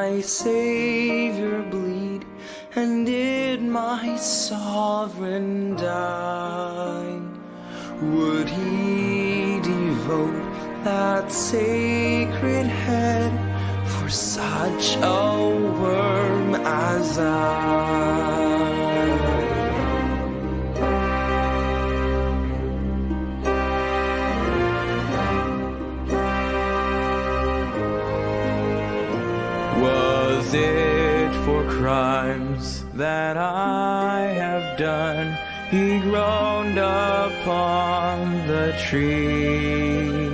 my Savior bleed? And did my sovereign die? Would he devote that sacred head for such a worm as I? Was it for crimes that I have done He groaned upon the tree?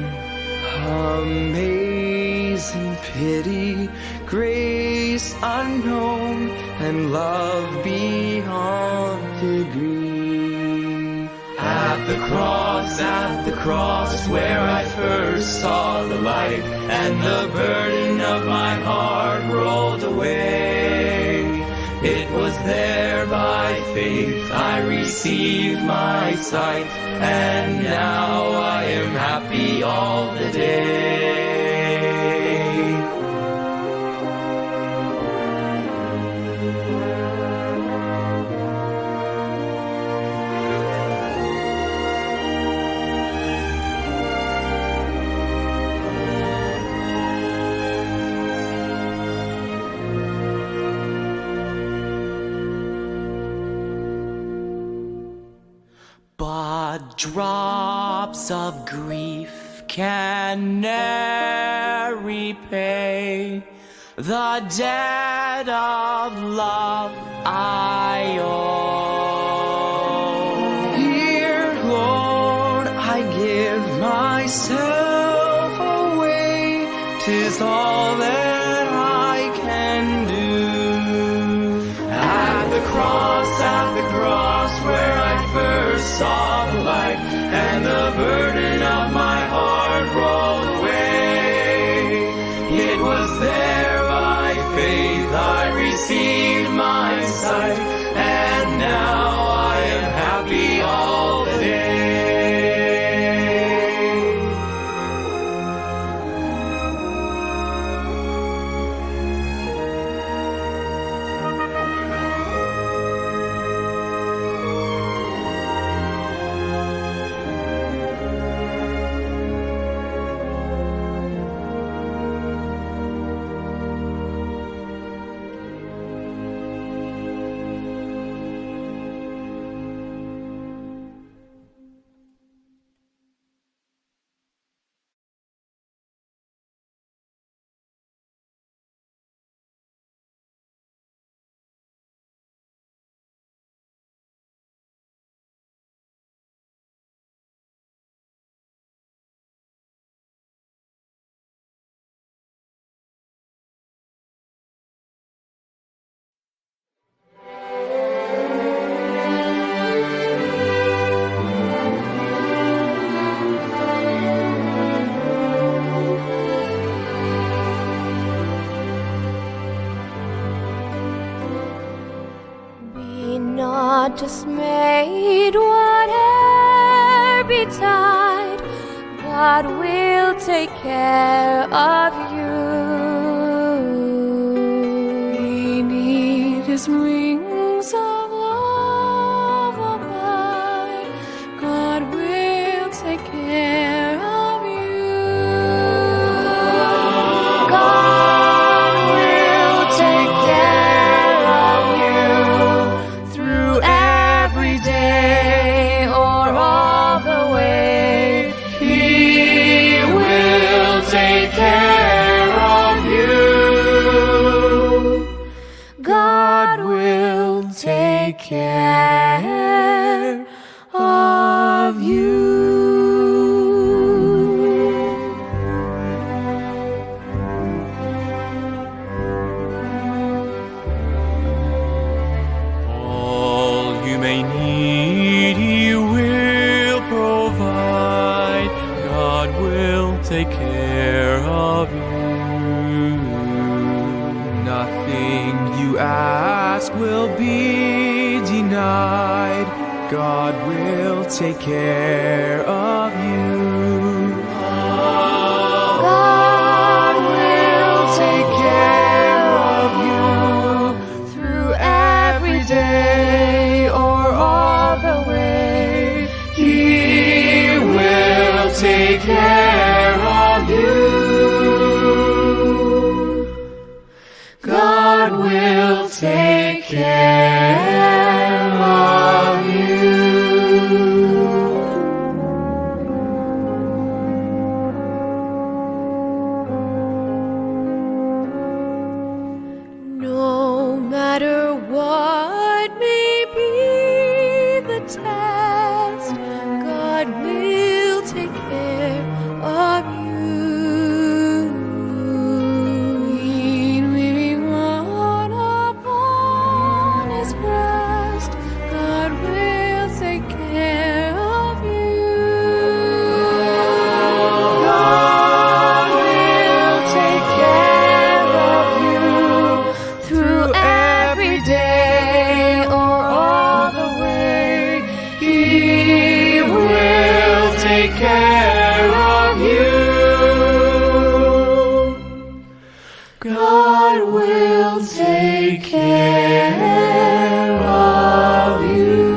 Amazing pity, grace unknown, and love beyond degree. At the cross where I first saw the light, and the burden of my heart rolled away. It was there by faith I received my sight, and now I am happy all the day. But drops of grief can ne'er repay the debt of love I owe. Here, Lord, I give myself away. 'Tis all that I can do. At the cross where I first saw the light, and the burden of my heart rolled away. It was there by faith I received my sight, and now I am happy all the day. Not dismayed, whate'er betide, God will take care of you. Beneath His wings of love abide, God will take care of you. God will take care of you through every day or all the way. He will take care of you. God will take care of you. All you may need, He will provide. God will take care of you. Nothing you ask will be denied. God will take care of you. God will take care care of you. No matter what may be the test, God will take care of you. Lean weary one upon His breast, God will take care of you. God will take care of you through every day or all the way. He will take care of you. God will take care of you.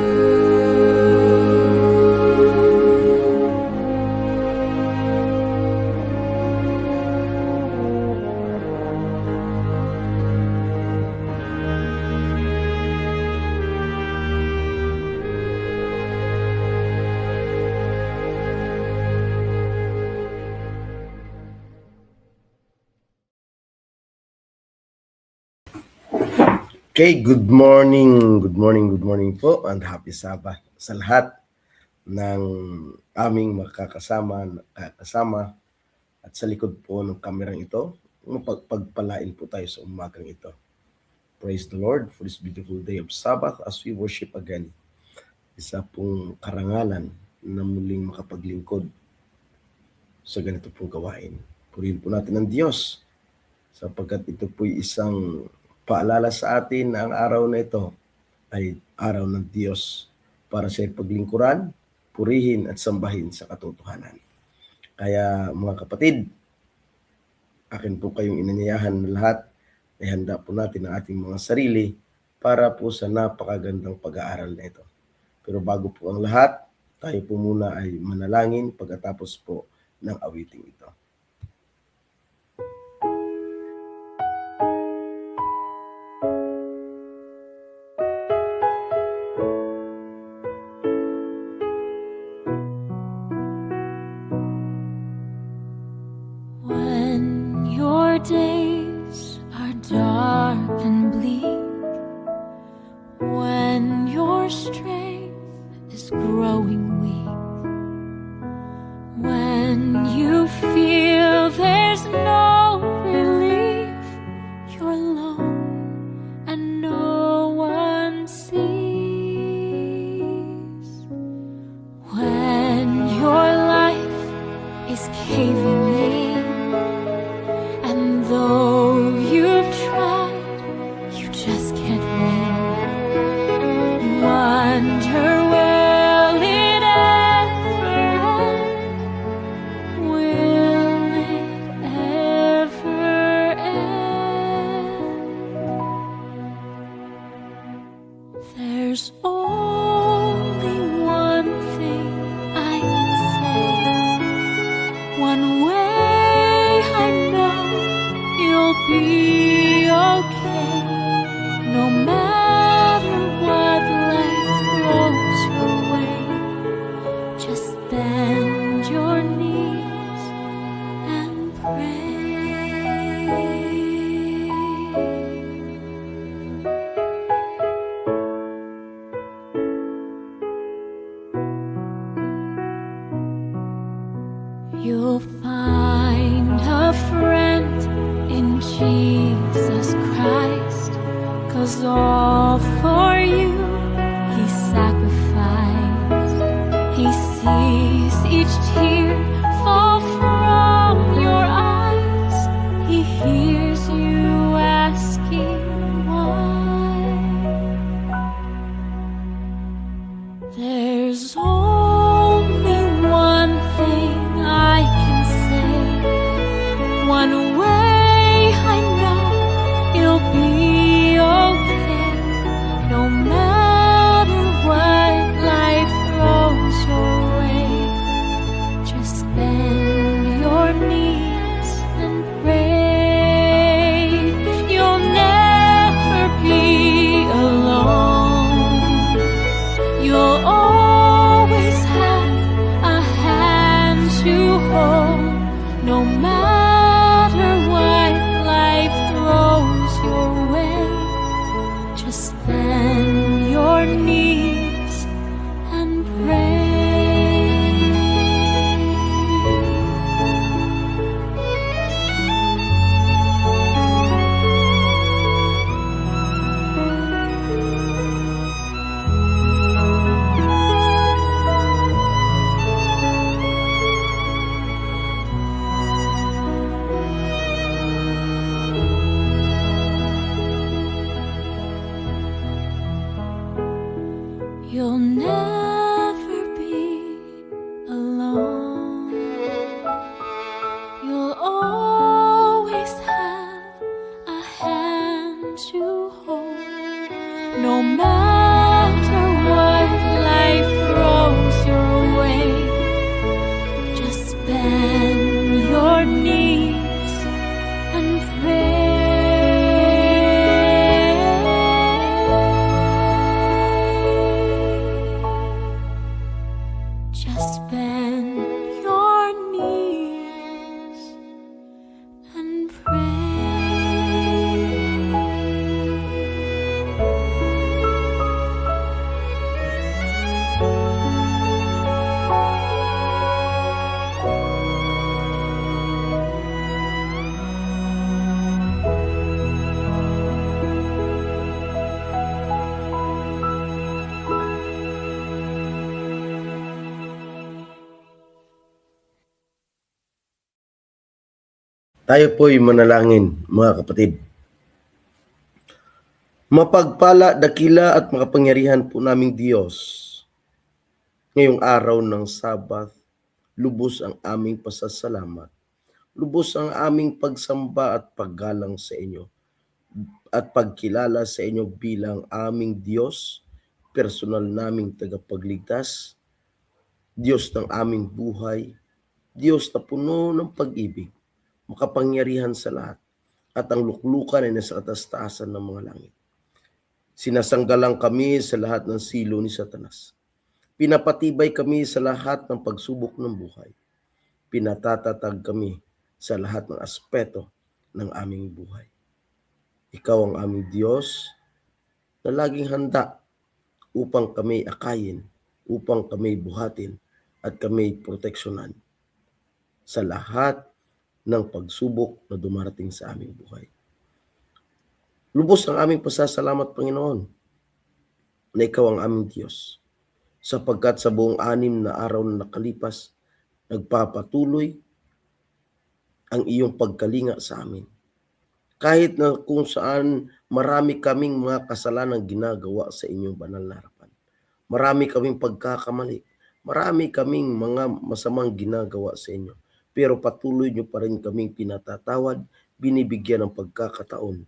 Okay, good morning po and happy Sabbath sa lahat ng aming kasama at sa likod po ng kamerang ito. Mapagpagpalain po tayo sa umagang ito. Praise the Lord for this beautiful day of Sabbath as we worship again. Isa pong karangalan na muling makapaglingkod sa ganito pong gawain. Purihin po natin ang Diyos sapagkat ito po'y isang paalala sa atin na ang araw na ito ay araw ng Diyos para sa paglingkuran, purihin at sambahin sa katotohanan. Kaya mga kapatid, akin po kayong inanyayahan na lahat ay handa po natin ang ating mga sarili para po sa napakagandang pag-aaral na ito. Pero bago po ang lahat, tayo po muna ay manalangin pagkatapos po ng awiting ito. When your days are dark and bleak, when your strength is growing weak, when you feel there's no relief, you're alone and no one sees, when your life is caving in, and though you've tried, you just can't win. You wonder, will it ever end? Will it ever end? There's only one thing I can say. One way I know you'll be okay. No matter what life throws your way, just bend your knees and pray. You'll find a friend in Jesus Christ, 'cause all for you He sacrificed. He sees each tear fall from your eyes. He hears you asking why. There's only one thing I can say. One way I know you'll be okay. No matter what life throws your way, just bend your knees and pray. No matter what life throws your way, just bend your knees and pray. Just bend your knees and pray. Tayo po'y manalangin, mga kapatid. Mapagpala, dakila at makapangyarihan po naming Diyos, ngayong araw ng Sabat, lubos ang aming pasasalamat, lubos ang aming pagsamba at paggalang sa inyo, at pagkilala sa inyo bilang aming Diyos, personal naming tagapagligtas, Diyos ng aming buhay, Diyos na puno ng pag-ibig, makapangyarihan sa lahat, at ang luklukan ay nasa kataas-taasan ng mga langit. Sinasanggalang kami sa lahat ng silo ni Satanas. Pinapatibay kami sa lahat ng pagsubok ng buhay. Pinatatatag kami sa lahat ng aspeto ng aming buhay. Ikaw ang aming Diyos na laging handa upang kami akayin, upang kami buhatin, at kami proteksyonan sa lahat ng pagsubok na dumarating sa aming buhay. Lubos ang aming pasasalamat, Panginoon, na ikaw ang aming Diyos, sapagkat sa buong 6 na araw na nakalipas, nagpapatuloy ang iyong pagkalinga sa amin. Kahit na kung saan marami kaming mga kasalanang ginagawa sa inyong banal na harapan. Marami kaming pagkakamali. Marami kaming mga masamang ginagawa sa inyo. Pero patuloy nyo pa rin kaming pinatatawad, binibigyan ng pagkakataon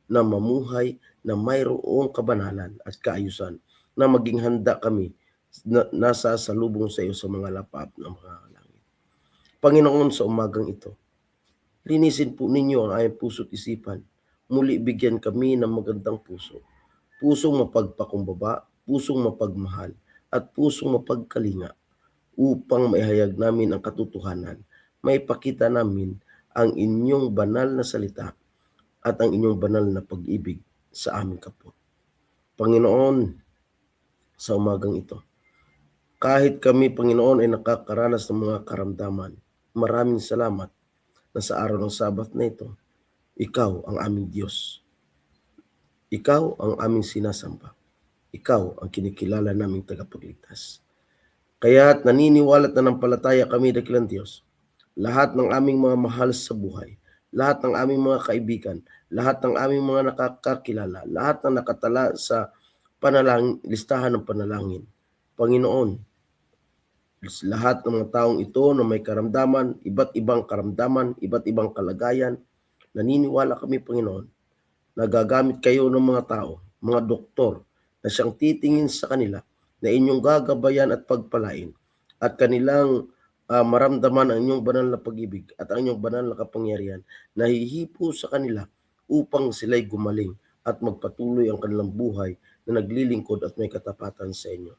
na mamuhay na mayroong kabanalan at kaayusan, na maging handa kami na nasa salubong sa iyo sa mga lapap ng mga langit. Panginoon, sa umagang ito, linisin po ninyo ang aming puso't isipan. Muli bigyan kami ng magandang puso. Pusong mapagpakumbaba, pusong mapagmahal, at pusong mapagkalinga, upang maihayag namin ang katotohanan, maipakita namin ang inyong banal na salita at ang inyong banal na pag-ibig sa aming kapwa. Panginoon, sa umagang ito, kahit kami, Panginoon, ay nakakaranas ng mga karamdaman, maraming salamat na sa araw ng Sabat na ito, ikaw ang aming Diyos. Ikaw ang aming sinasamba. Ikaw ang kinikilala naming tagapagligtas. Kaya't naniniwala at nanampalataya kami, dakilang Diyos, lahat ng aming mga mahal sa buhay, lahat ng aming mga kaibigan, lahat ng aming mga nakakakilala, lahat ng nakatala sa listahan ng panalangin. Panginoon, lahat ng mga taong ito na may karamdaman, iba't ibang karamdaman, iba't ibang kalagayan, naniniwala kami, Panginoon, nagagamit kayo ng mga tao, mga doktor, na siyang titingin sa kanila, na inyong gagabayan at pagpalain, at kanilang maramdaman ang inyong banal na pag-ibig at ang inyong banal na kapangyarihan, na hihipo sa kanila upang sila'y gumaling at magpatuloy ang kanilang buhay na naglilingkod at may katapatan sa inyo.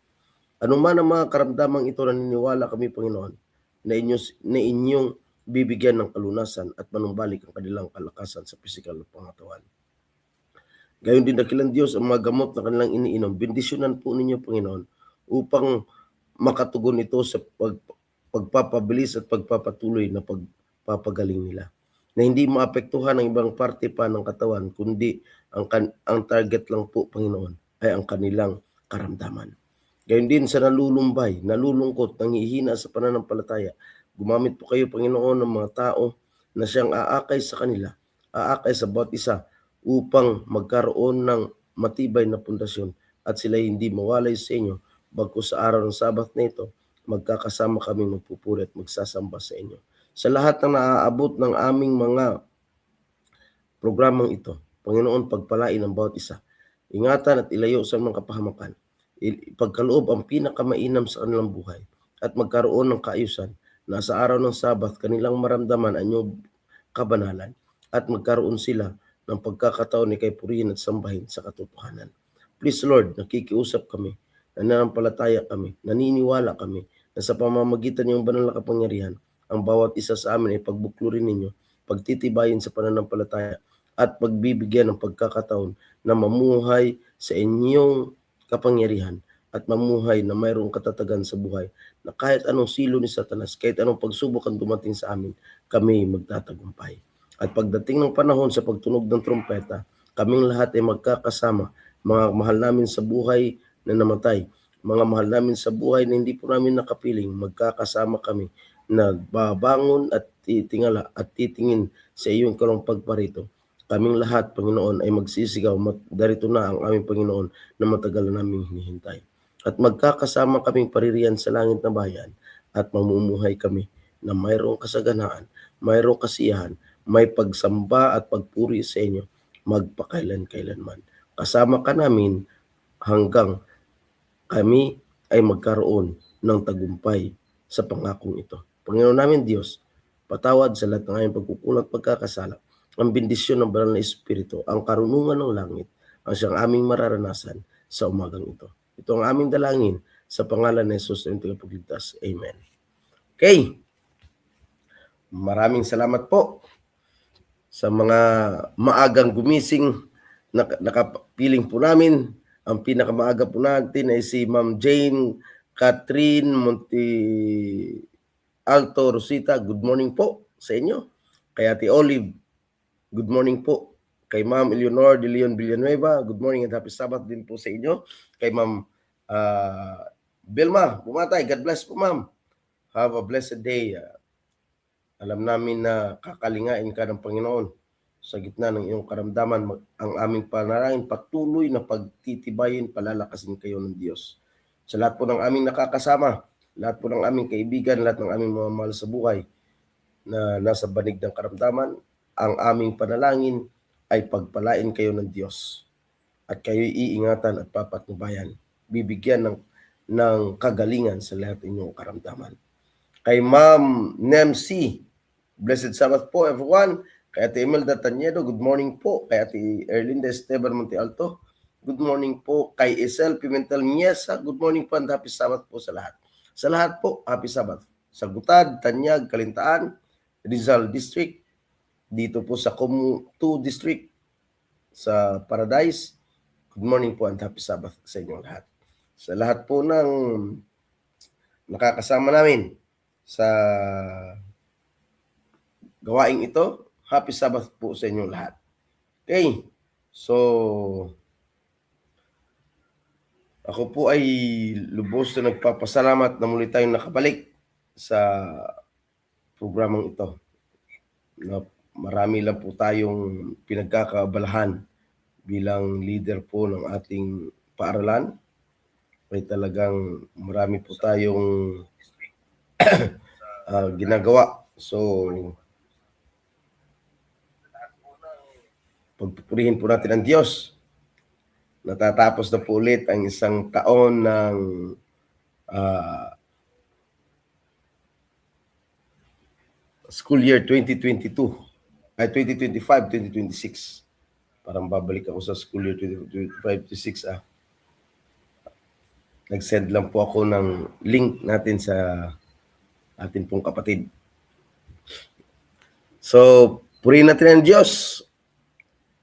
Ano man ang mga karamdamang ito, naniniwala kami, Panginoon, na inyong bibigyan ng kalunasan at manumbalik ang kanilang kalakasan sa pisikal na pangatawan. Gayon din, dakilang Diyos, ang mga gamot na kanilang iniinom, bendisyonan po ninyo, Panginoon, upang makatugon ito sa pagpapabilis at pagpapatuloy na pagpapagaling nila, na hindi maapektuhan ang ibang parte pa ng katawan, kundi ang target lang po, Panginoon, ay ang kanilang karamdaman. Gayon din sa nalulumbay, nalulungkot, nanghihina sa pananampalataya, gumamit po kayo, Panginoon, ng mga tao na siyang aakay sa kanila, aakay sa bawat isa, upang magkaroon ng matibay na pundasyon at sila hindi mawalay sa inyo. Bagkus sa araw ng Sabat na ito, magkakasama kami magpupuri at magsasamba sa inyo. Sa lahat ng naaabot ng aming mga programang ito, Panginoon, pagpalain ang bawat isa. ingatan at ilayo sa mga kapahamakan. Ipagkaloob ang pinakamainam sa kanilang buhay at magkaroon ng kaayusan na sa araw ng Sabat kanilang maramdaman ang iyong kabanalan at magkaroon sila ng pagkakataon ni kay purihin at sambahin sa katotohanan. Please Lord, nakikiusap kami, nananampalataya kami, naniniwala kami na sa pamamagitan ng banal na kapangyarihan, ang bawat isa sa amin ay pagbuklurin ninyo, pagtitibayin sa pananampalataya at pagbibigyan ng pagkakataon na mamuhay sa inyong kapangyarihan at mamuhay na mayroong katatagan sa buhay na kahit anong silo ni Satanas, kahit anong pagsubok ang dumating sa amin, kami magtatagumpay. At pagdating ng panahon sa pagtunog ng trumpeta, kaming lahat ay magkakasama, mga mahal namin sa buhay na namatay, mga mahal namin sa buhay na hindi po namin nakapiling, magkakasama kami na babangon at titingala at titingin sa iyong karong pagparito. Kaming lahat, Panginoon, ay magsisigaw, darito na ang aming Panginoon na matagal na naming hinihintay. At magkakasama kaming paririyan sa langit na bayan at mamumuhay kami na mayroong kasaganaan, mayroong kasiyahan, may pagsamba at pagpuri sa inyo magpakailan-kailanman. Kasama ka namin hanggang kami ay magkaroon ng tagumpay sa pangakong ito. Panginoon namin Diyos, patawad sa lahat ng aming pagkukulang at pagkakasala, ang bendisyon ng banal na Espiritu, ang karunungan ng langit, ang siyang aming mararanasan sa umagang ito. Ito ang aming dalangin sa pangalan ni Jesus na tagapagligtas. Amen. Okay. Maraming salamat po sa mga maagang gumising. Nakapiling po namin. Ang pinakamaaga po natin ay si Ma'am Jane Catherine Monte Alto Rosita. Good morning po sa inyo. Kay Ate Olive, good morning po. Kay Ma'am Eleanor de Leon Villanueva, good morning and happy Sabbath din po sa inyo. Kay Ma'am Belma Bumatay, God bless po ma'am. Have a blessed day. Alam namin na kakalingain ka ng Panginoon sa gitna ng iyong karamdaman. Ang aming panalangin patuloy na pagtitibayin, palalakasin kayo ng Diyos. Sa lahat po ng aming nakakasama, lahat po ng aming kaibigan, lahat ng aming mga mahal sa buhay na nasa banig ng karamdaman, ang aming panalangin ay pagpalain kayo ng Diyos at kayo'y iingatan at papatnubayan. Bibigyan ng kagalingan sa lahat ng inyong karamdaman. Kay Ma'am Nemsi, blessed Sabbath po everyone. Kay Ate Imelda Tanyedo, good morning po. Kay Ate Erlinda Esteban Monte Alto, good morning po. Kay Isel Pimentel Miesa, good morning po and happy Sabbath po sa lahat. Sa lahat po, happy Sabbath. Sa Gutad, Tanyag, Kalintaan, Rizal District, dito po sa Comu 2 District, sa Paradise, good morning po and happy Sabbath sa inyong lahat. Sa lahat po ng nakakasama namin sa gawaing ito, happy Sabbath po sa inyong lahat. Okay, so ako po ay lubos na nagpapasalamat na muli tayong nakabalik sa programang ito. Na marami lang po tayong pinagkakaabalahan bilang leader po ng ating paaralan. Ay talagang marami po tayong ginagawa. So, pagpupurihin po natin ang Diyos. Natatapos na po ulit ang isang taon ng school year 2022 ay 2025-2026. Parang babalik ako sa school year 2025-2026. Nag-send lang po ako ng link natin sa atin pong kapatid. So, purihin natin ang Diyos.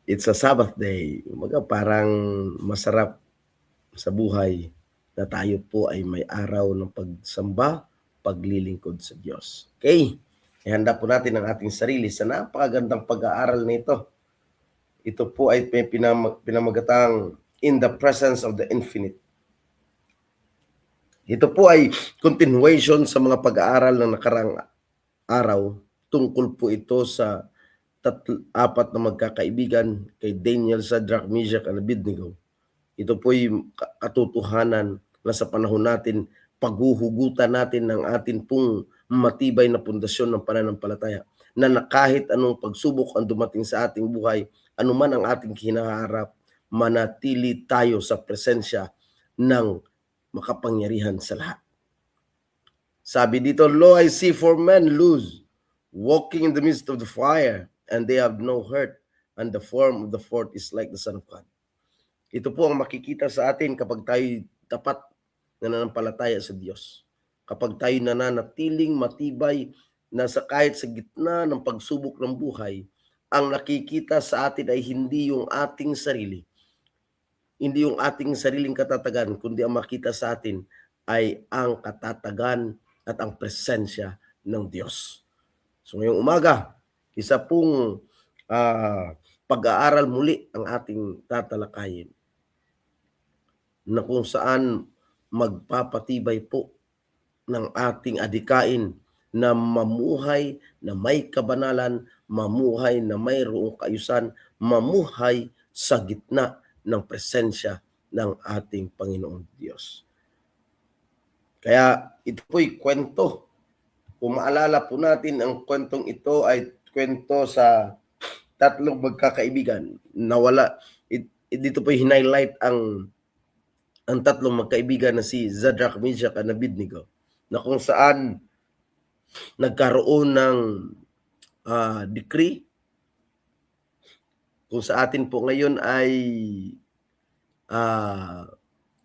It's a Sabbath day. Parang masarap sa buhay na tayo po ay may araw ng pagsamba, paglilingkod sa Diyos. Okay? Ihanda po natin ang ating sarili sa napakagandang pag-aaral nito. Ito po ay pinamagatang In the Presence of the Infinite. Ito po ay continuation sa mga pag-aaral ng nakarang araw. Tungkol po ito sa apat na magkakaibigan kay Daniel, Shadrach, Meshach, and Abednego. Ito po ay katotohanan na sa panahon natin, paghuhugutan natin ng atin pong matibay na pundasyon ng pananampalataya na kahit anong pagsubok ang dumating sa ating buhay, anuman ang ating hinaharap, manatili tayo sa presensya ng makapangyarihan sa lahat. Sabi dito, Lo, I see four men loose, walking in the midst of the fire, and they have no hurt, and the form of the fourth is like the Son of God. Ito po ang makikita sa atin kapag tayo tapat na nananampalataya sa Diyos. Kapag tayo nananatiling matibay na kahit sa gitna ng pagsubok ng buhay, ang nakikita sa atin ay hindi yung ating sarili, hindi yung ating sariling katatagan, kundi ang makita sa atin ay ang katatagan at ang presensya ng Diyos. So ngayong umaga, isa pong pag-aaral muli ang ating tatalakayin na kung saan magpapatibay po ng ating adikain na mamuhay na may kabanalan, mamuhay na mayroong kaayusan, mamuhay sa gitna ng presensya ng ating Panginoon Diyos. Kaya ito po'y kwento. Kung maalala po natin, ang kwentong ito ay kwento sa tatlong magkakaibigan. Dito po'y hinighlight ang tatlong magkaibigan na si Shadrach, Meshach, at Abednego, na kung saan nagkaroon ng decree. Kung sa atin po ngayon ay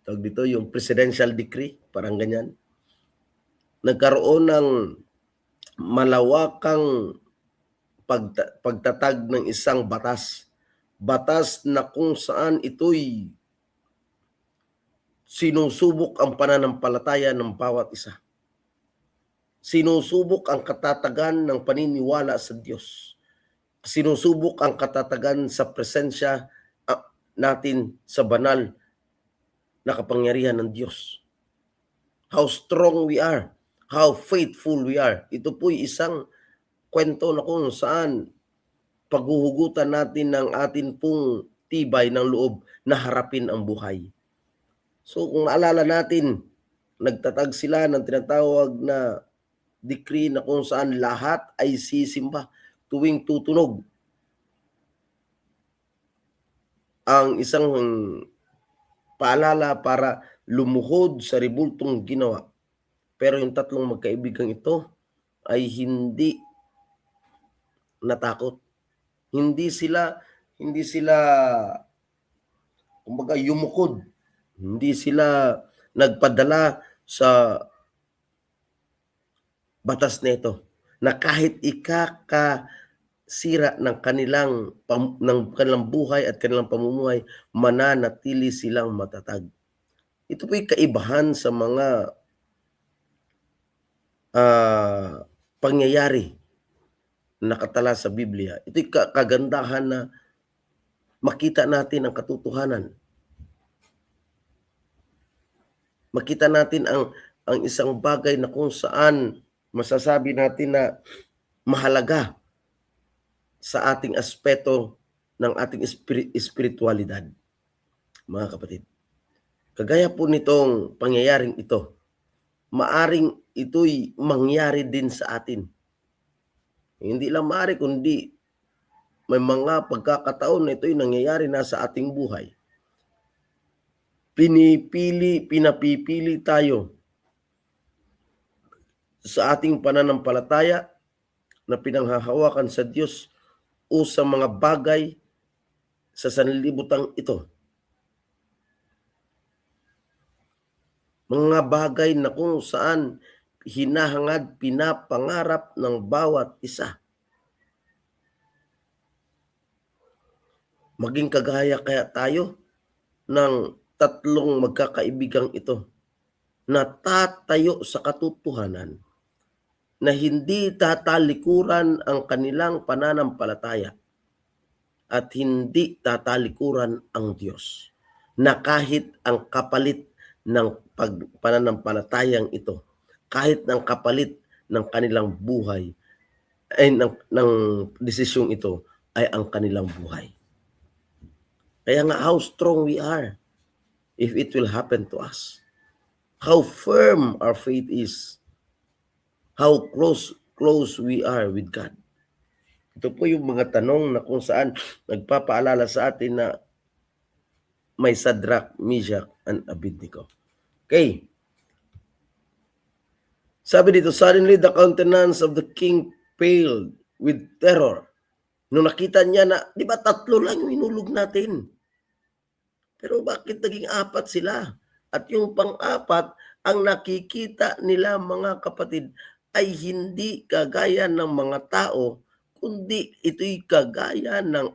tawag dito yung presidential decree, parang ganyan. Nagkaroon ng malawakang pagtatag ng isang batas na kung saan ito'y sinusubok ang pananampalataya ng bawat isa. Sinusubok ang katatagan ng paniniwala sa Diyos. Sinusubok ang katatagan sa presensya natin sa banal na kapangyarihan ng Diyos. How strong we are, how faithful we are. Ito po'y isang kwento na kung saan paghuhugutan natin ng atin pong tibay ng loob na harapin ang buhay. So kung maalala natin, nagtatag sila ng tinatawag na decree na kung saan lahat ay sisimba tuwing tutunog ang isang paalala para lumuhod sa rebultong ginawa. Pero yung tatlong magkaibigang ito ay hindi natakot. Hindi sila kumbaga yumukod. Hindi sila nagpadala sa batas nito na kahit ikakasira ng kanilang buhay at kanilang pamumuhay, mananatili silang matatag. Ito po'y kaibahan sa mga pangyayari na nakatala sa Biblia. Ito'y kagandahan na makita natin ang katotohanan. Makita natin ang isang bagay na kung saan masasabi natin na mahalaga sa ating aspeto ng ating espiritualidad. Mga kapatid, kagaya po nitong pangyayaring ito, maaring ito'y mangyari din sa atin. Hindi lang maaari, kundi may mga pagkakataon na ito'y nangyayari na sa ating buhay. Pinapipili tayo sa ating pananampalataya na pinanghahawakan sa Diyos o sa mga bagay sa sanlibutang ito. Mga bagay na kung saan hinahangad, pinapangarap ng bawat isa. Maging kagaya kaya tayo ng tatlong magkakaibigang ito na tatayo sa katotohanan na hindi tatalikuran ang kanilang pananampalataya at hindi tatalikuran ang Diyos, na kahit ang kapalit ng pananampalatayang ito, kahit ng kapalit ng kanilang buhay, ay ng desisyong ito ay ang kanilang buhay. Kaya nga, how strong we are if it will happen to us. How firm our faith is. How close we are with God. Ito po yung mga tanong na kung saan nagpapaalala sa atin na may Shadrach, Meshach, and Abednego. Okay. Sabi dito, suddenly the countenance of the king paled with terror. Nung nakita niya na, di ba 3 lang yung hinulog natin? Pero bakit naging 4 sila? At yung pang-4, ang nakikita nila mga kapatid ay hindi kagaya ng mga tao, kundi ito'y kagaya ng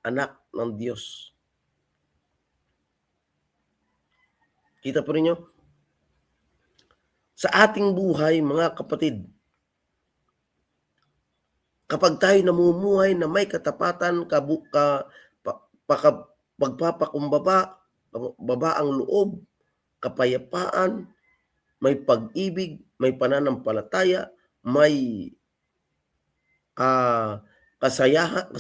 anak ng Diyos. Kita po ninyo? Sa ating buhay, mga kapatid, kapag tayo namumuhay na may katapatan, pagpapakumbaba, baba ang loob, kapayapaan, may pag-ibig, may pananampalataya, may kasiyahan,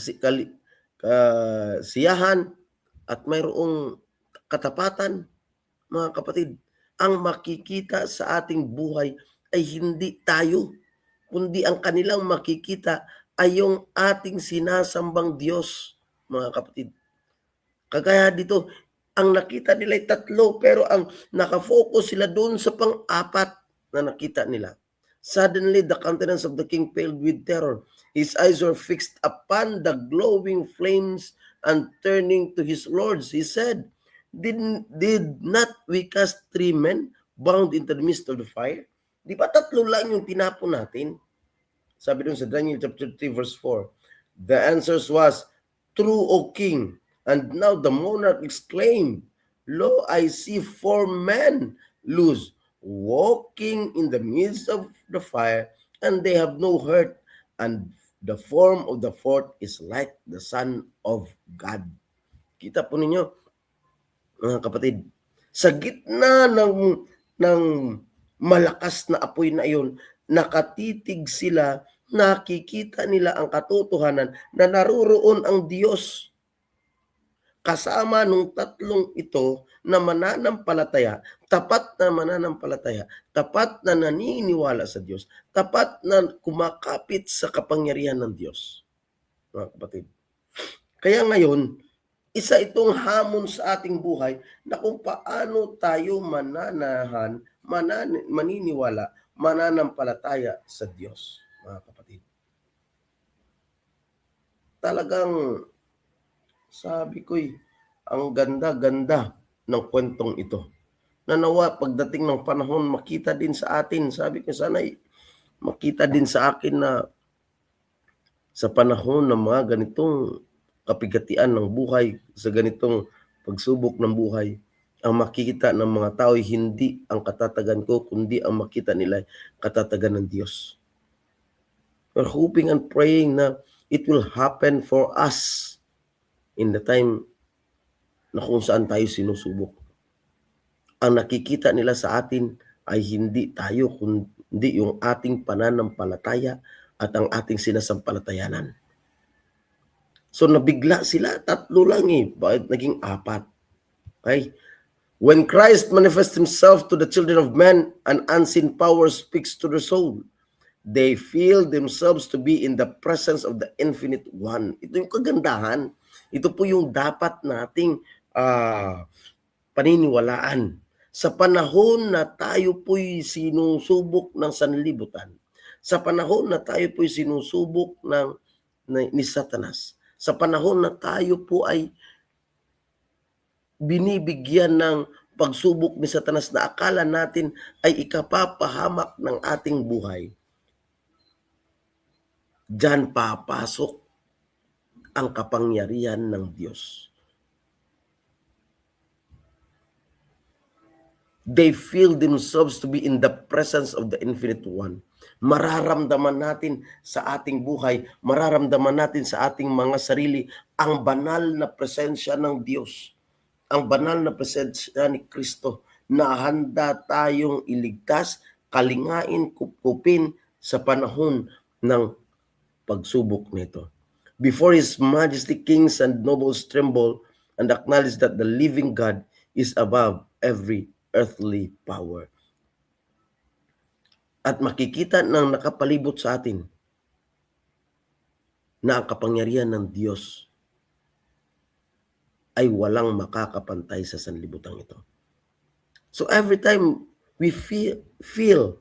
at mayroong katapatan, mga kapatid. Ang makikita sa ating buhay ay hindi tayo, kundi ang kanilang makikita ay yung ating sinasambang Diyos, mga kapatid. Kagaya dito, ang nakita nila ay 3, pero ang nakafocus sila doon sa pang-4 na nakita nila. Suddenly, the countenance of the king paled with terror. His eyes were fixed upon the glowing flames, and turning to his lords, he said, Did not we cast 3 men bound into the midst of the fire? Di ba 3 lang yung tinapon natin? Sabi doon sa Daniel chapter 3 verse 4. The answers was, True, O king. And now the monarch exclaimed, Lo, I see 4 men loose, walking in the midst of the fire, and they have no hurt, and the form of the 4th is like the Son of God. Kita po ninyo, mga kapatid, sa gitna ng malakas na apoy na iyon, nakatitig sila, nakikita nila ang katotohanan na naruroon ang Diyos. Kasama nung 3 ito na mananampalataya, tapat na mananampalataya, tapat na naniniwala sa Diyos, tapat na kumakapit sa kapangyarihan ng Diyos. Mga kapatid. Kaya ngayon, isa itong hamon sa ating buhay na kung paano tayo maniniwala, mananampalataya sa Diyos, mga kapatid. Talagang sabi ko'y ang ganda-ganda ng kwentong ito. Nanawa pagdating ng panahon makita din sa atin. Sabi ko sana'y makita din sa akin na sa panahon ng mga ganitong kapigatian ng buhay, sa ganitong pagsubok ng buhay, ang makikita ng mga tao ay hindi ang katatagan ko, kundi ang makita nila ay katatagan ng Diyos. We're hoping and praying na it will happen for us in the time na kung saan tayo sinusubok. Ang nakikita nila sa atin ay hindi tayo, kundi yung ating pananampalataya at ang ating sinasampalatayanan. So nabigla sila, 3 lang bakit naging 4? Okay? When Christ manifests himself to the children of men, an unseen power speaks to their soul. They feel themselves to be in the presence of the Infinite One. Ito yung kagandahan. Ito po yung dapat nating paniniwalaan. Sa panahon na tayo po'y sinusubok ng sanlibutan, sa panahon na tayo po'y sinusubok ni Satanas, sa panahon na tayo po ay binibigyan ng pagsubok ni Satanas na akala natin ay ikapapahamak ng ating buhay, diyan papasok ang kapangyarihan ng Diyos. They feel themselves to be in the presence of the Infinite One. Mararamdaman natin sa ating buhay, mararamdaman natin sa ating mga sarili ang banal na presensya ng Diyos, ang banal na presensya ni Kristo na handa tayong iligtas, kalingain, kupkupin sa panahon ng pagsubok nito. Before His Majesty, kings and nobles tremble and acknowledge that the living God is above every earthly power. At makikita ng nakapalibot sa atin na ang kapangyarihan ng Diyos ay walang makakapantay sa sanlibutan ito. So every time we feel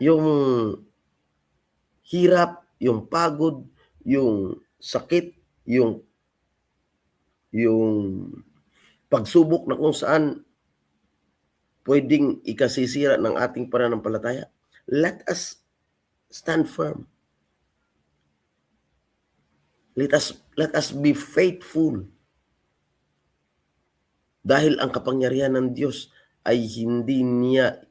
yung hirap, yung pagod, yung sakit, yung pagsubok na kung saan pwedeng ikasisira ng ating pananampalataya, let us stand firm. Let us be faithful. Dahil ang kapangyarihan ng Diyos ay hindi niya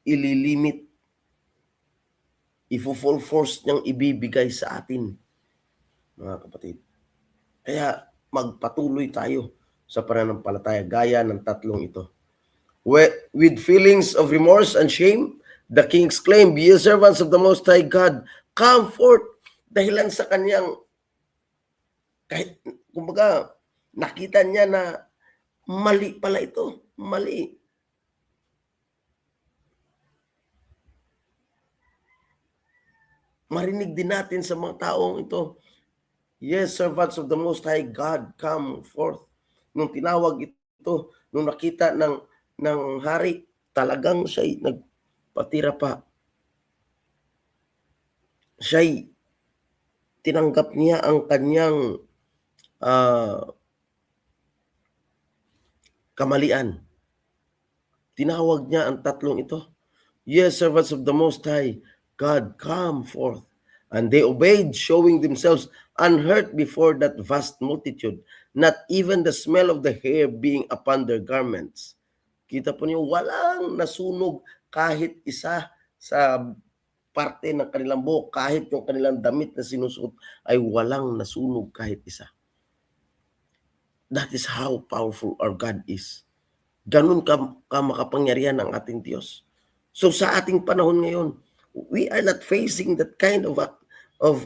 ililimit, full force niyang ibibigay sa atin, mga kapatid. Kaya magpatuloy tayo sa pananampalataya gaya ng tatlong ito. With feelings of remorse and shame, the king exclaimed, "Ye servants of the Most High God, come forth." Dahilan sa kanyang, kahit, kumbaga, nakita niya na mali pala ito. Mali. Marinig din natin sa mga taong ito, "Yes, servants of the Most High God, come forth." Nung tinawag ito, nung nakita ng hari, talagang siya'y nagpatira pa. Siya'y tinanggap niya ang kanyang kamalian. Tinawag niya ang tatlong ito, "Yes, servants of the Most High God, come forth." And they obeyed, showing themselves unhurt before that vast multitude, not even the smell of the hair being upon their garments. Kita po niyo, walang nasunog kahit isa sa parte ng kanilang buhok, kahit yung kanilang damit na sinusuot ay walang nasunog kahit isa. That is how powerful our God is. Ganun ka makapangyarihan ang ating Diyos. So sa ating panahon ngayon, we are not facing that kind of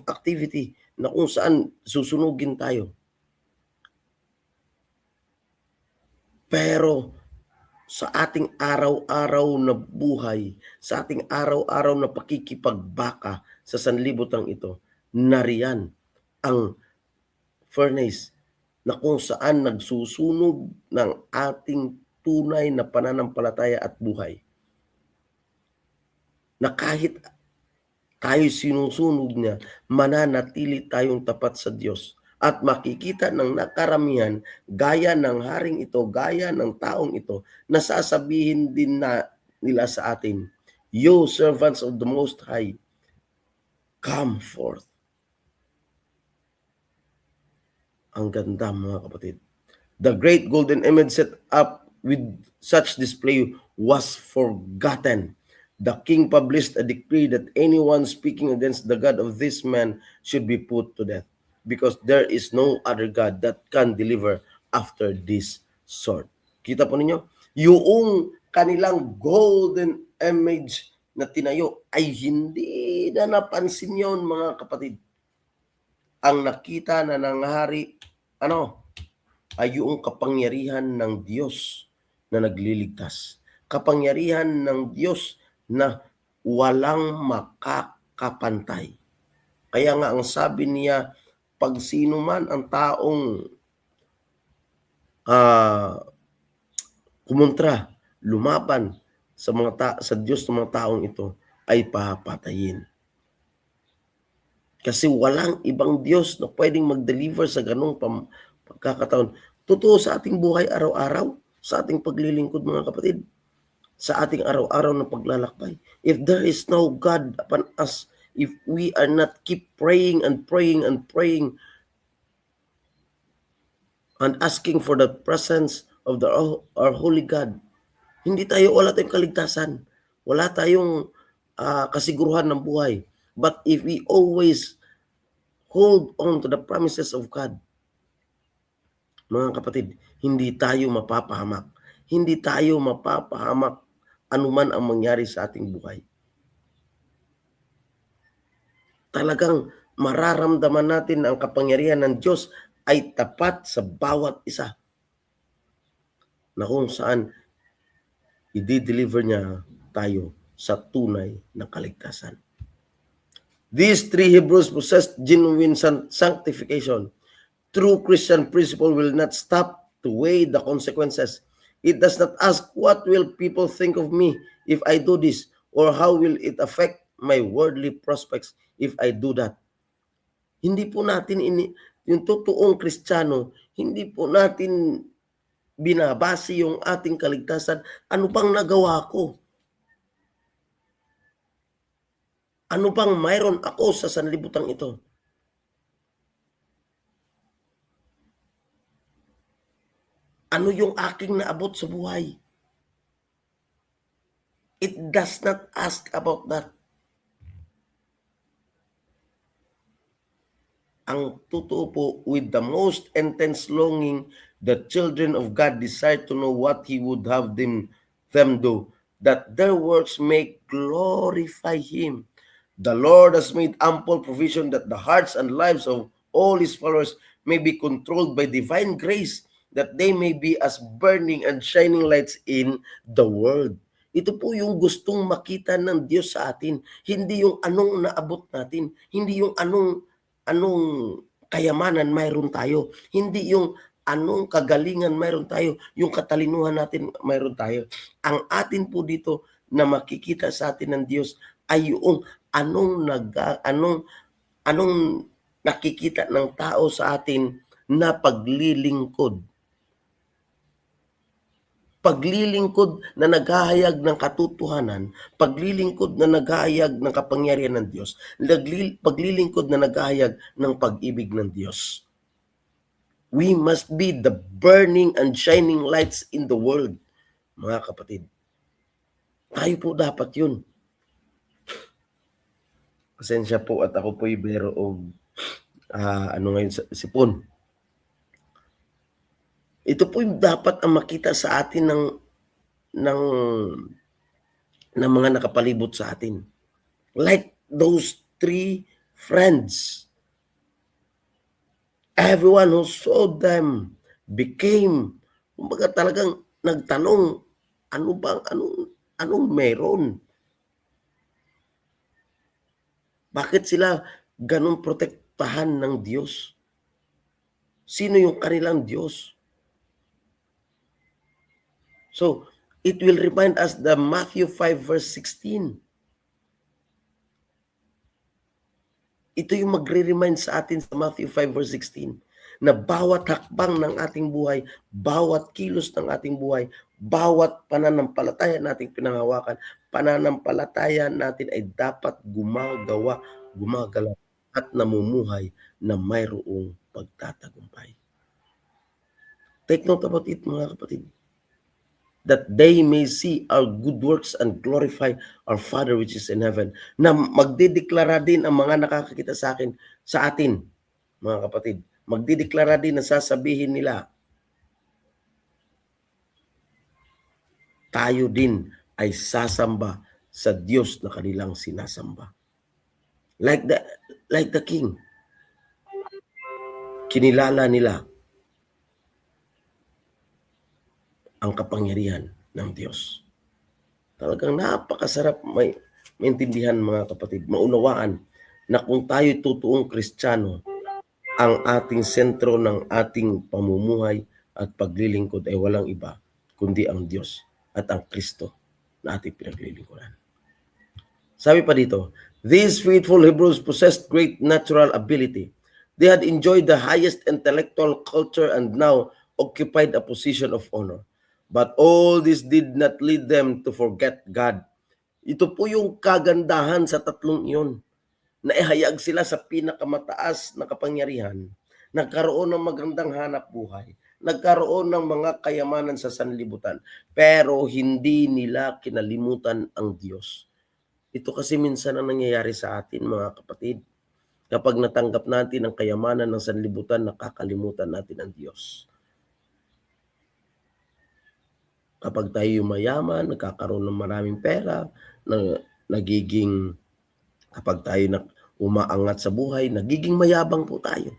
activity na kung saan susunugin tayo. Pero sa ating araw-araw na buhay, sa ating araw-araw na pakikipagbaka sa sanlibutan ito, nariyan ang furnace na kung saan nagsusunog ng ating tunay na pananampalataya at buhay. Na kahit tayo sinusunog niya, mananatili tayong tapat sa Diyos. At makikita ng nakaramihan, gaya ng haring ito, gaya ng taong ito, na sasabihin din na nila sa atin, "You servants of the Most High, come forth." Ang ganda, mga kapatid. The great golden image set up with such display was forgotten. The king published a decree that anyone speaking against the God of this man should be put to death, because there is no other God that can deliver after this sort. Kita po ninyo, yung kanilang golden image na tinayo ay hindi na napansin yon, mga kapatid. Ang nakita na ng hari, ay yung kapangyarihan ng Diyos na nagliligtas. Kapangyarihan ng Diyos na walang makakapantay. Kaya nga ang sabi niya, pag sino man ang taong kumontra, lumaban sa Diyos ng mga taong ito, ay papatayin. Kasi walang ibang Diyos na pwedeng mag-deliver sa ganung pagkakataon. Totoo sa ating buhay araw-araw, sa ating paglilingkod, mga kapatid, sa ating araw-araw na paglalakbay. If there is no God upon us, if we are not keep praying and praying and praying and asking for the presence of our holy God, wala tayong kaligtasan. Wala tayong kasiguruhan ng buhay. But if we always hold on to the promises of God, mga kapatid, hindi tayo mapapahamak. Hindi tayo mapapahamak anuman ang mangyari sa ating buhay. Talagang mararamdaman natin na ang kapangyarihan ng Diyos ay tapat sa bawat isa, na kung saan i-deliver niya tayo sa tunay na kaligtasan. These three Hebrews possessed genuine sanctification. True Christian principle will not stop to weigh the consequences. It does not ask, what will people think of me if I do this? Or how will it affect my worldly prospects if I do that? Hindi po natin yung totoong Kristiyano, hindi po natin binabase yung ating kaligtasan. Ano bang nagawa ko? Ano bang mayroon ako sa sanlibutan ito? Ano yung aking naabot sa buhay? It does not ask about that. Ang totoo po, with the most intense longing, the children of God desire to know what He would have them do, that their works may glorify Him. The Lord has made ample provision that the hearts and lives of all His followers may be controlled by divine grace, that they may be as burning and shining lights in the world. Ito po yung gustong makita ng Diyos sa atin. Hindi yung anong naabot natin. Hindi yung anong kayamanan mayroon tayo. Hindi yung anong kagalingan mayroon tayo. Yung katalinuhan natin mayroon tayo. Ang atin po dito na makikita sa atin ng Diyos ay yung anong nakikita ng tao sa atin na paglilingkod. Paglilingkod na naghahayag ng katotohanan, paglilingkod na naghahayag ng kapangyarihan ng Diyos, paglilingkod na naghahayag ng pag-ibig ng Diyos. We must be the burning and shining lights in the world, mga kapatid. Tayo po dapat yun. Pasensya po at ako po'y merong ngayon sipon. Ito po yung dapat ang makita sa atin ng mga nakapalibot sa atin. Like those three friends. Everyone who saw them became, kumbaga talagang nagtanong, anong meron? Bakit sila ganun protektahan ng Diyos? Sino yung kanilang Diyos? So, it will remind us the Matthew 5 verse 16. Ito yung magre-remind sa atin sa Matthew 5 verse 16 na bawat hakbang ng ating buhay, bawat kilos ng ating buhay, bawat pananampalataya nating pinanghawakan, pananampalataya natin ay dapat gumagalaw at namumuhay na mayroong pagtatagumpay. Take note about it, mga kapatid. That they may see our good works and glorify our Father which is in heaven. Na magdideklara din ang mga nakakakita sa atin, mga kapatid. Magdideklara din na sasabihin nila, tayo din ay sasamba sa Diyos na kanilang sinasamba. Like the king. Kinilala nila ang kapangyarihan ng Diyos. Talagang napakasarap maintindihan, mga kapatid, maunawaan na kung tayo totoong Kristiyano, ang ating sentro ng ating pamumuhay at paglilingkod ay walang iba kundi ang Diyos at ang Kristo na ating pinaglilingkuran. Sabi pa dito, these faithful Hebrews possessed great natural ability. They had enjoyed the highest intellectual culture and now occupied a position of honor. But all this did not lead them to forget God. Ito po yung kagandahan sa tatlong iyon. Naihayag sila sa pinakamataas na kapangyarihan. Nagkaroon ng magandang hanap buhay. Nagkaroon ng mga kayamanan sa sanlibutan. Pero hindi nila kinalimutan ang Diyos. Ito kasi minsan ang nangyayari sa atin, mga kapatid. Kapag natanggap natin ang kayamanan ng sanlibutan, nakakalimutan natin ang Diyos. Kapag tayo mayaman, nagkakaroon ng maraming pera, kapag tayo umaangat sa buhay, nagiging mayabang po tayo.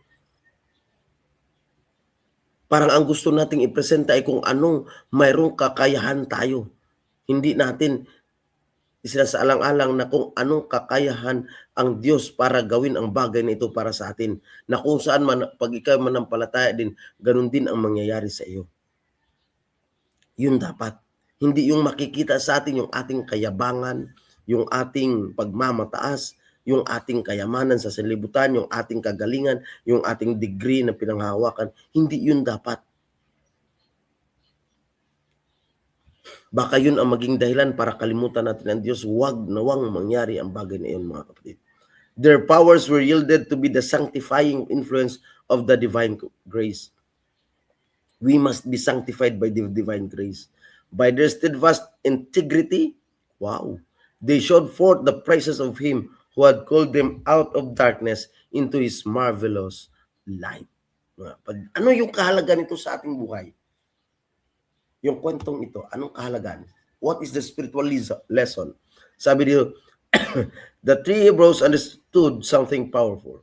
Parang ang gusto nating ipresenta ay kung anong mayroong kakayahan tayo. Hindi natin Isinasaalang-alang na kung anong kakayahan ang Diyos para gawin ang bagay na ito para sa atin. Na kung saan man, pag ikaw manampalataya din, ganun din ang mangyayari sa iyo. Yun dapat. Hindi yung makikita sa atin yung ating kayabangan, yung ating pagmamataas, yung ating kayamanan sa sanlibutan, yung ating kagalingan, yung ating degree na pinanghahawakan. Hindi yun dapat. Baka yun ang maging dahilan para kalimutan natin ang Diyos. Huwag nawang mangyari ang bagay na yun, mga kapatid. Their powers were yielded to be the sanctifying influence of the divine grace. We must be sanctified by the divine grace. By their steadfast integrity, wow, they showed forth the praises of Him who had called them out of darkness into His marvelous light. Ano yung kahalagan nito sa ating buhay? Yung kwentong ito, anong kahalagan? What is the spiritual lesson? Sabi dito, the three Hebrews understood something powerful.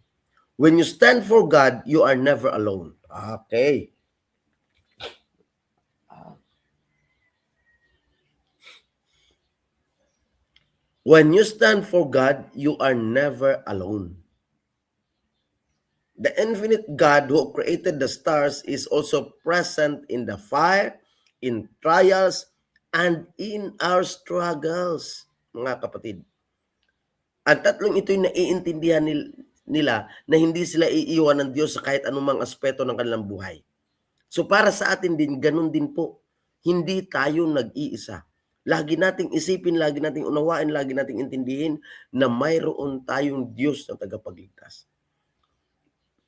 When you stand for God, you are never alone. Okay. When you stand for God, you are never alone. The infinite God who created the stars is also present in the fire, in trials, and in our struggles, mga kapatid. Ang tatlong ito yung naiintindihan nila na hindi sila iiwan ng Diyos sa kahit anumang aspeto ng kanilang buhay. So para sa atin din, ganun din po. Hindi tayo nag-iisa. Lagi nating isipin, lagi nating unawain, lagi nating intindihin na mayroon tayong Diyos na tagapagligtas.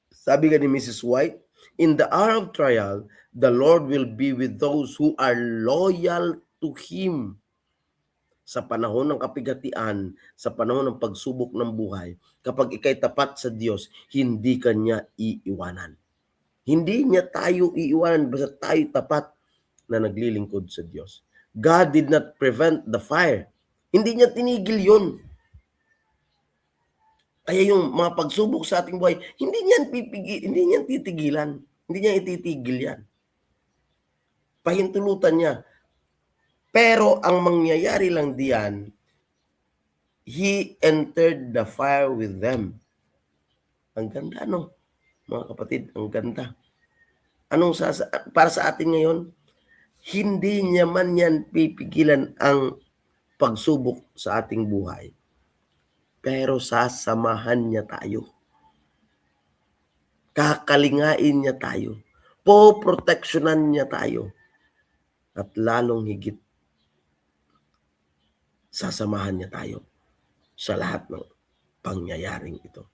Sabi nga ni Mrs. White, in the hour of trial, the Lord will be with those who are loyal to Him. Sa panahon ng kapigatian, sa panahon ng pagsubok ng buhay, kapag ikay tapat sa Diyos, hindi ka niya iiwanan. Hindi niya tayo iiwanan basta tayo tapat na naglilingkod sa Diyos. God did not prevent the fire. Hindi niya tinigil yun. Kaya yung mga pagsubok sa ating buhay, hindi niya titigilan. Hindi niya ititigil yan. Pahintulutan niya. Pero ang mangyayari lang diyan, He entered the fire with them. Ang ganda, no? Mga kapatid, ang ganda. Para sa atin ngayon, hindi niya man yan pipigilan ang pagsubok sa ating buhay. Pero sasamahan niya tayo. Kakalingain niya tayo. Poproteksyonan niya tayo. At lalong higit, sasamahan niya tayo sa lahat ng pangyayaring ito.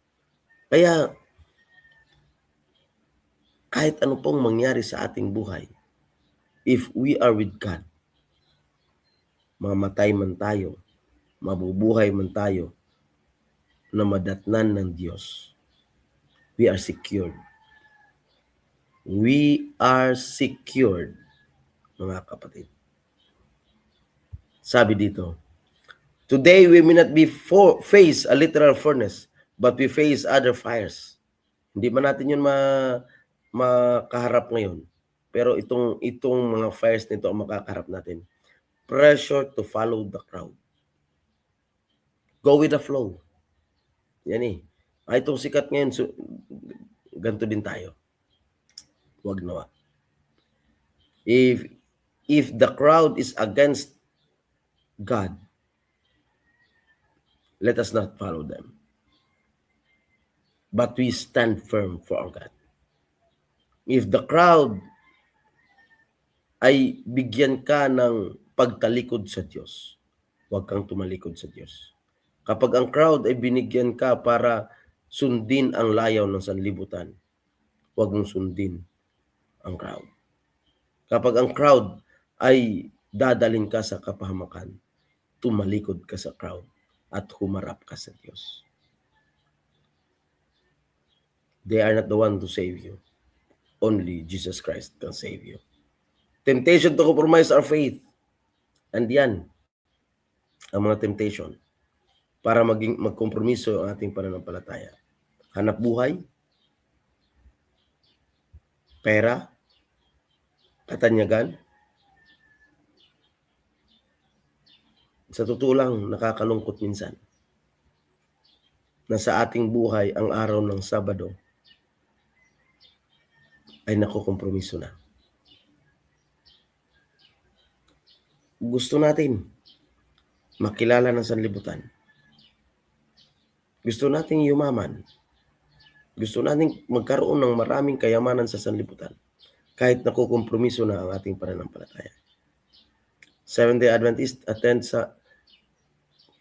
Kaya, kahit ano pong mangyari sa ating buhay, if we are with God, mamatay man tayo, mabubuhay man tayo, na madatnan ng Diyos, we are secured. We are secured, mga kapatid. Sabi dito, today we may not face a literal furnace, but we face other fires. Hindi man natin yun makaharap ngayon. Pero itong mga fires nito ang makakaharap natin. Pressure to follow the crowd. Go with the flow. Yan eh. Itong sikat ngayon, ganito din tayo. Huwag nawa. If the crowd is against God, let us not follow them. But we stand firm for our God. If the crowd ay bigyan ka ng pagtalikod sa Diyos, huwag kang tumalikod sa Diyos. Kapag ang crowd ay binigyan ka para sundin ang layaw ng sanlibutan, huwag mong sundin ang crowd. Kapag ang crowd ay dadalhin ka sa kapahamakan, tumalikod ka sa crowd at humarap ka sa Diyos. They are not the one to save you. Only Jesus Christ can save you. Temptation to compromise our faith. And yan, ang mga temptation para magkompromiso ang ating pananampalataya. Hanap buhay, pera, katanyagan, Sa totoo lang, nakakalungkot minsan na sa ating buhay ang araw ng Sabado ay nakukompromiso na. Gusto natin makilala ng sanlibutan. Gusto nating yumaman. Gusto nating magkaroon ng maraming kayamanan sa sanlibutan kahit nakukompromiso na ang ating pananampalataya. Seventh-day Adventist attend sa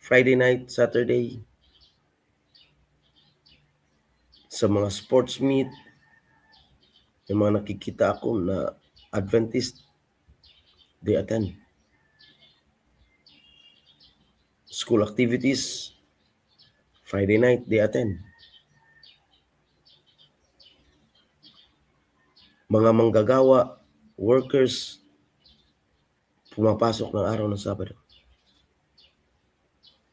Friday night, Saturday, sa mga sports meet, yung mga nakikita ako na Adventist, they attend. School activities, Friday night, they attend. Mga manggagawa, workers, pumapasok ng araw ng Sabado.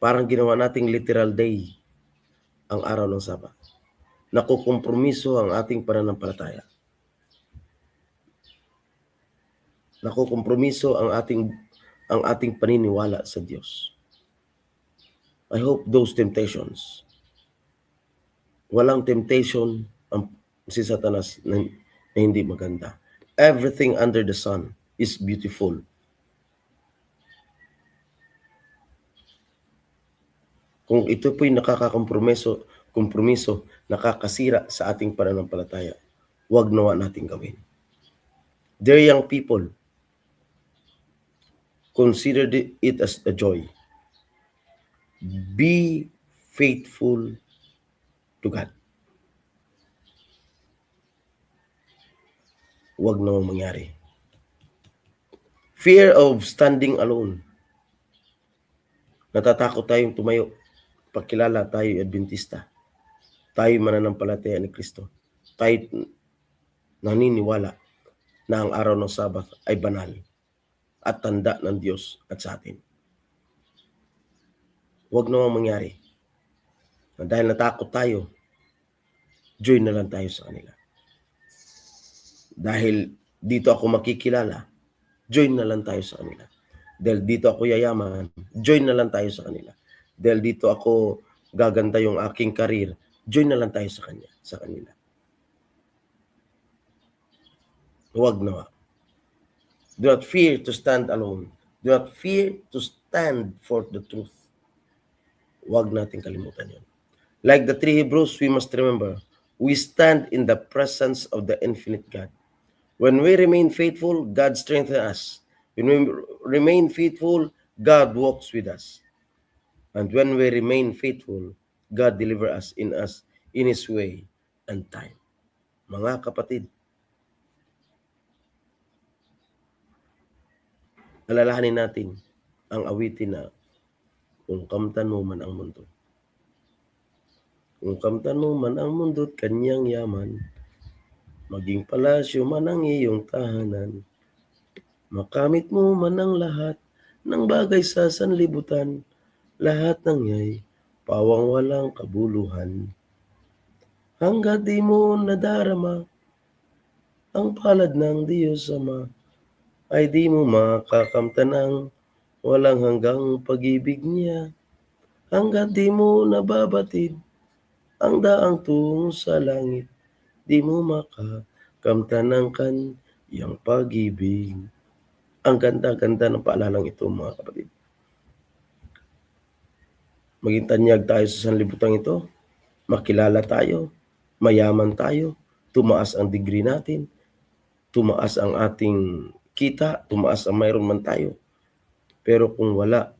Parang ginawa nating literal day ang araw ng Sabado. Nakukompromiso ang ating pananampalataya. Nakukompromiso ang ating paniniwala sa Diyos. I hope those temptations, walang temptation ang si Satanas na hindi maganda. Everything under the sun is beautiful. Kung ito po'y nakakakompromiso, nakakasira sa ating pananampalataya, huwag nawa nating gawin. Dear young people, consider it as a joy. Be faithful to God. Huwag namang mangyari. Fear of standing alone. Natatakot tayong tumayo. Pagkilala tayo Adventista. Tayo mananampalataya ni Kristo. Tayo naniniwala na ang araw ng Sabat ay banal at tanda ng Diyos at sa atin. Huwag namang mangyari. Dahil natakot tayo, join na lang tayo sa kanila. Dahil dito ako makikilala, join na lang tayo sa kanila. Dahil dito ako yayaman, join na lang tayo sa kanila. Dahil dito ako gaganda yung aking karir, join na lang tayo sa kanila. Huwag nawa. Do not fear to stand alone. Do not fear to stand for the truth. Huwag natin kalimutan yun. Like the three Hebrews, we must remember, we stand in the presence of the infinite God. When we remain faithful, God strengthens us. When we remain faithful, God walks with us. And when we remain faithful, God delivers us in His way and time. Mga kapatid, alalahanin natin ang awitin na kung kamtan mo man ang mundo. Kung kamtan mo man ang mundo't kanyang yaman, maging palasyo man ang iyong tahanan, makamit mo man ang lahat ng bagay sa sanlibutan, lahat ng iya'y pawang walang kabuluhan. Hanggat di mo nadarama ang palad ng Diyos Ama, ay di mo makakamtan ang walang hanggang pag-ibig niya. Hanggat di mo nababatid ang daang tungo sa langit, di mo makakamtan ang kanyang pag-ibig. Ang ganda-ganda ng paalalang ito, mga kapatid. Maging tanyag tayo sa sanlibutan ito, makilala tayo, mayaman tayo, tumaas ang degree natin, tumaas ang ating kita, tumaas ang mayroon man tayo. Pero kung wala,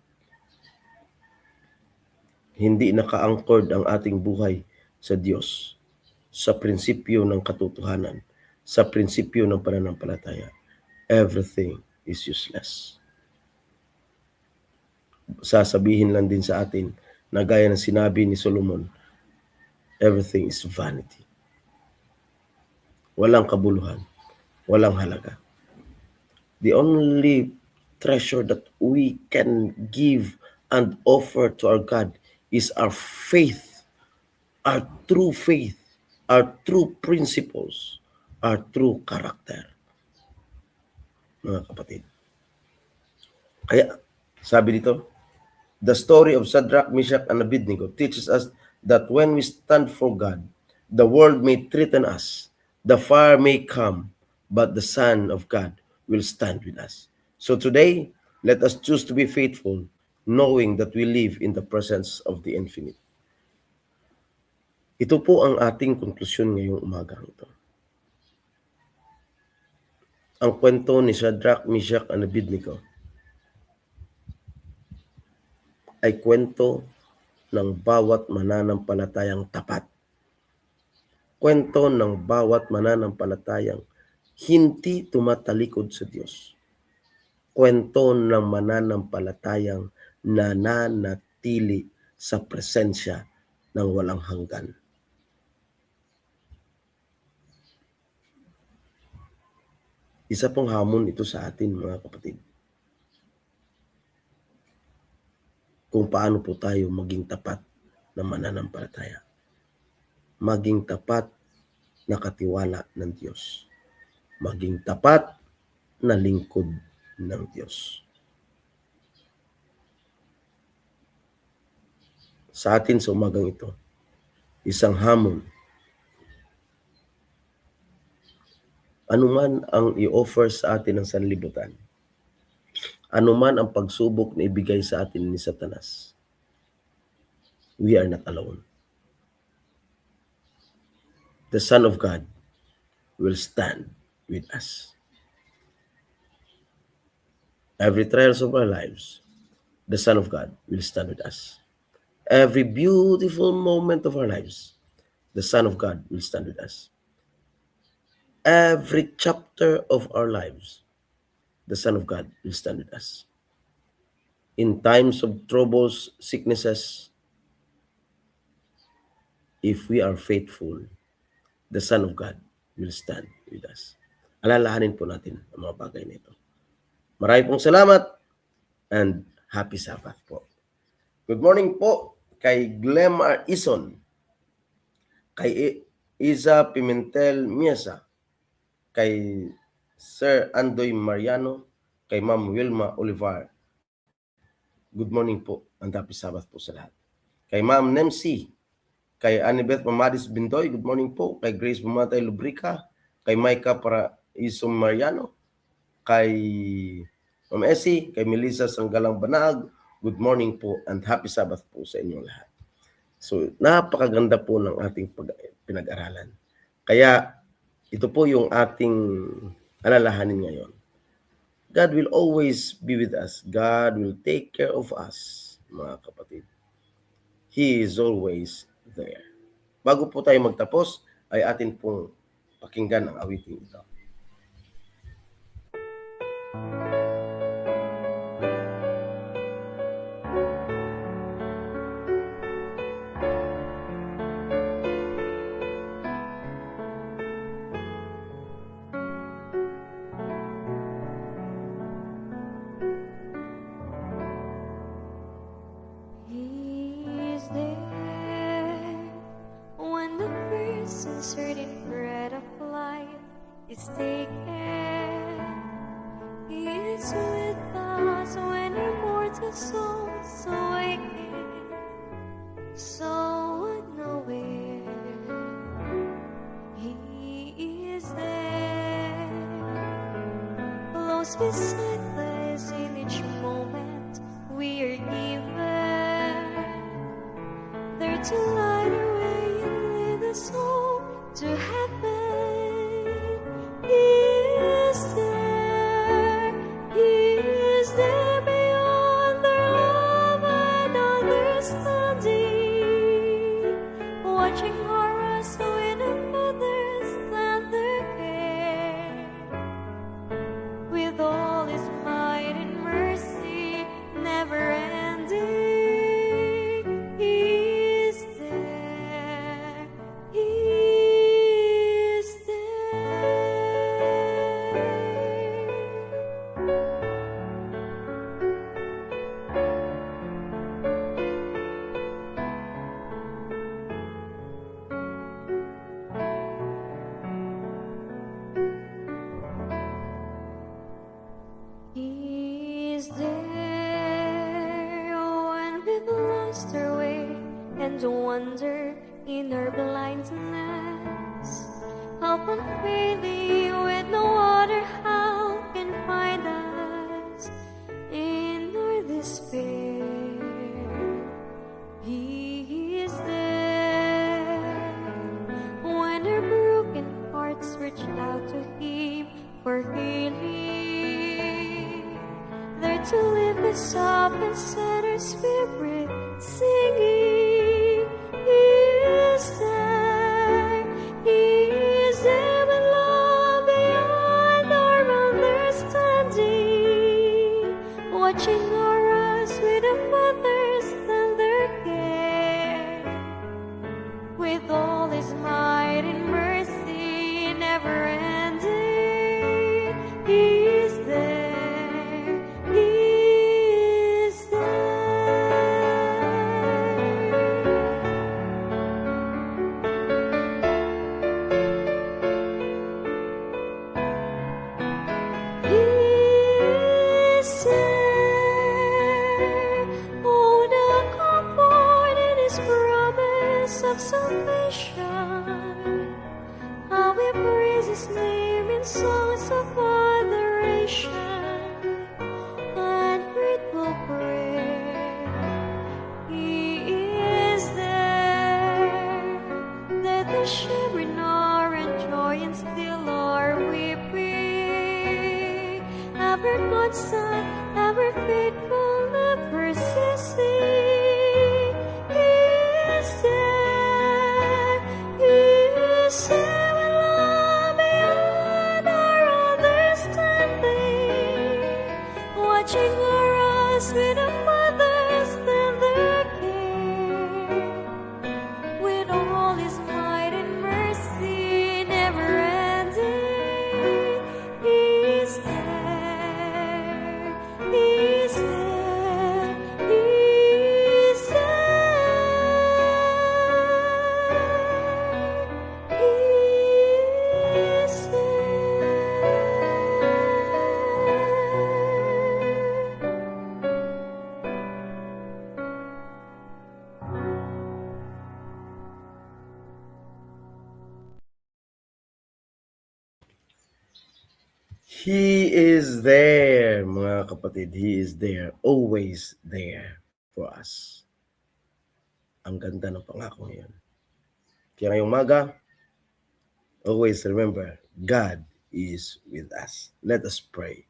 hindi naka-anchored ang ating buhay sa Diyos, sa prinsipyo ng katotohanan, sa prinsipyo ng pananampalataya, everything is useless. Sasabihin lang din sa atin, na gaya ng sinabi ni Solomon, everything is vanity. Walang kabuluhan, walang halaga. The only treasure that we can give and offer to our God is our faith, our true faith, our true principles, our true character. Mga kapatid. Kaya, sabi dito, The story of Shadrach, Meshach, and Abednego teaches us that when we stand for God, the world may threaten us, the fire may come, but the Son of God will stand with us. So today, let us choose to be faithful, knowing that we live in the presence of the infinite. Ito po ang ating konklusyon ngayong umagang ito. Ang kwento ni Shadrach, Meshach, and Abednego ay kwento ng bawat mananampalatayang tapat. Kwento ng bawat mananampalatayang hindi tumatalikod sa Diyos. Kwento ng mananampalatayang nananatili sa presensya ng walang hanggan. Isa pong hamon ito sa atin, mga kapatid. Kung paano po tayo maging tapat na mananampalataya. Maging tapat na katiwala ng Diyos. Maging tapat na lingkod ng Diyos. Sa atin sa umagang ito, isang hamon. Anuman ang i-offer sa atin ng sanlibutan, anuman ang pagsubok na ibigay sa atin ni Satanas, we are not alone. The Son of God will stand with us. Every trials of our lives, the Son of God will stand with us. Every beautiful moment of our lives, the Son of God will stand with us. Every chapter of our lives, the Son of God will stand with us. In times of troubles, sicknesses, if we are faithful, the Son of God will stand with us. Alalahanin po natin ang mga bagay na ito. Maraming pong salamat and happy Sabbath po. Good morning po kay Glemar Ison, kay Isa Pimentel Miesa, kay Sir Andoy Mariano, kay Ma'am Wilma Olivar. Good morning po and happy Sabbath po sa lahat. Kay Ma'am Nemsi, kay Anibeth Mamadis Bindoy, good morning po. Kay Grace Bumatay Lubrica, kay Micah Paraiso Mariano, kay Ma'am Essie, kay Melissa Sanggalang Banag, good morning po and happy Sabbath po sa inyong lahat. So, napakaganda po ng ating pinag-aralan. Kaya, ito po yung ating alalahanin ngayon. God will always be with us. God will take care of us, mga kapatid. He is always there. Bago po tayo magtapos, ay atin pong pakinggan ang awiting ito. He is there when the first uncertain breath of life is taken. He is with us when our mortal souls awaken, so unaware. He is there, close beside us in each moment we are given, there to light our way and lead us home to heaven. He is there, He is there beyond our love and understanding, watching o'er us in a mother's tender care, with all His might. wonder in our blindness. Help unfailing with no other help can find us in our despair. He is there when our broken hearts reach out to Him for healing. There to lift us up and set our spirit singing. He is there. He is there with love beyond our understanding, watching over us with a mother's tender care, with all His might and mercy never ending. He is there. He is there. He is there. Oh, the comfort in His promise of salvation. How we praise His name in songs of adoration and grateful prayer. He is there. That the shivering are and joy and still are weeping. Ever constant, ever faithful, never ceasing. He is there. He is there with love beyond our understanding, watching over us with a mother's tender care, with all His might and mercy never ending. He is there. He is there. He is there. He is He is there, mga kapatid. He is there. Always there for us. Ang ganda ng pangako ngayon. Kaya ngayong umaga, always remember, God is with us. Let us pray.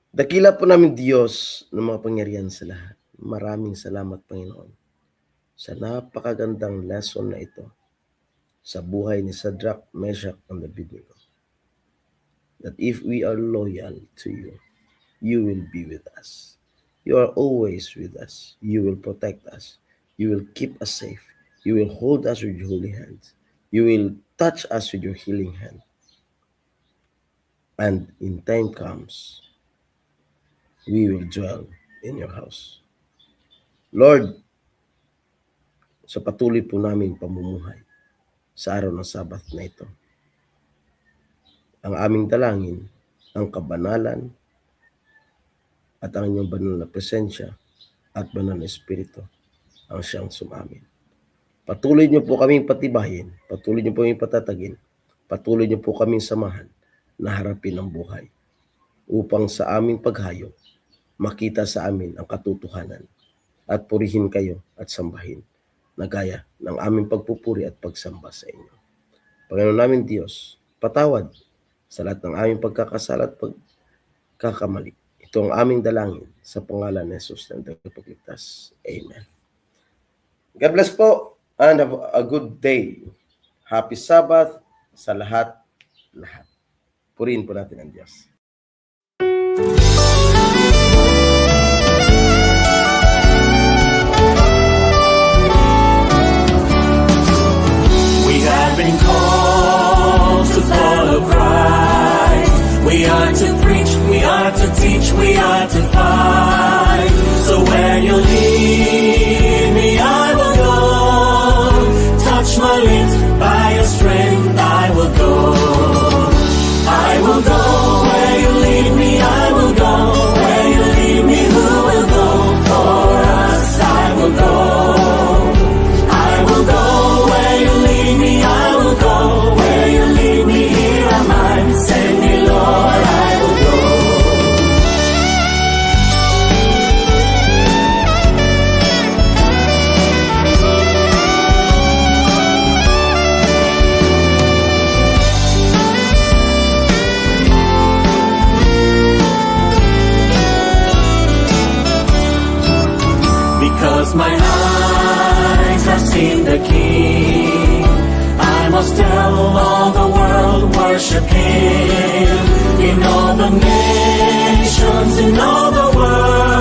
Dakila po namin Diyos ng mga pangyarihan sa lahat. Maraming salamat, Panginoon, sa napakagandang lesson na ito sa buhay ni Shadrach, Meshach, and Abednego. That if we are loyal to you, you will be with us. You are always with us. You will protect us. You will keep us safe. You will hold us with your holy hands. You will touch us with your healing hand. And in time comes, we will dwell in your house. Lord, sa patuloy po namin pamumuhay sa araw ng Sabat na ito, ang aming dalangin, ang kabanalan, at ang inyong banal na presensya at banal na espiritu ang siyang sumamin. Patuloy niyo po kaming patibayin, patuloy niyo po kaming patatagin, patuloy niyo po kaming samahan na harapin ang buhay upang sa aming paghayo, makita sa amin ang katotohanan at purihin kayo at sambahin na gaya ng aming pagpupuri at pagsamba sa inyo. Panginoon namin Diyos, patawad sa lahat ng aming pagkakasala at pagkakamali. Ito ang aming dalangin sa pangalan ni Jesus na tagapagligtas. Amen. God bless po and have a good day. Happy Sabbath sa lahat. Purihin po natin ang Diyos. We have been called to follow Christ. We are to preach, we are to teach, we are to fight. So where you lead me, I will go. Touch my lips, by your strength I will go. I will go where you lead me, I will go. Where you lead me, who will go for us? I will go. I my eyes have seen the King. I must tell all the world, worship Him. In all the nations, in all the world,